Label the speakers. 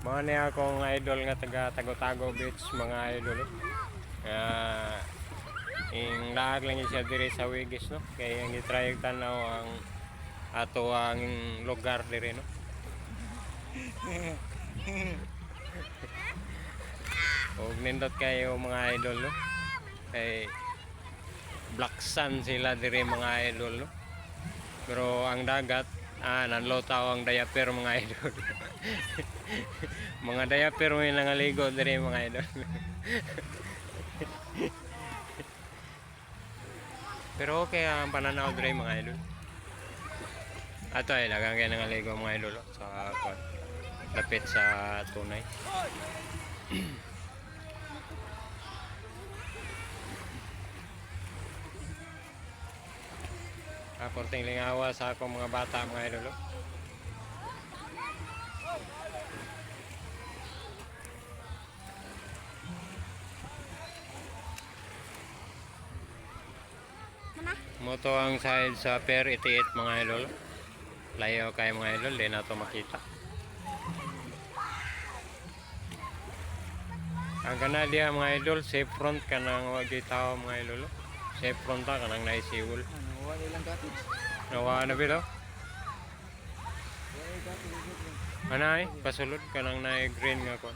Speaker 1: Mga niya akong idol nga taga Tago-Tago Beach, mga idol. Ing laag lang siya dire sa Wigis, no? Kaya ang itry tanaw ang ato ang lugar dire, no? Og nindot kayo mga idol, no? Kay black sun sila dire mga idol, no? Pero ang dagat, nanlotaw ang diaper mga idol. Mga diaper may nangaligo dire mga idol. Pero okay ang pananaw dire mga idol. Ato ay dagang kay nangaligo mga idol, no? Sa lapit sa tunay. Korting lingawa sa akong mga bata mga idol. Moto ang side sa Pier 88 mga idol. Layo kay mga idol, di na ito makita. Ang kanadya mga idol, safe front ka nang wagi tao mga idol. Safe front ka nang naisiwol.
Speaker 2: Nawa nilang cottage.
Speaker 1: Nawa na bitaw? Anay, pasulod ka nang na green nga ko.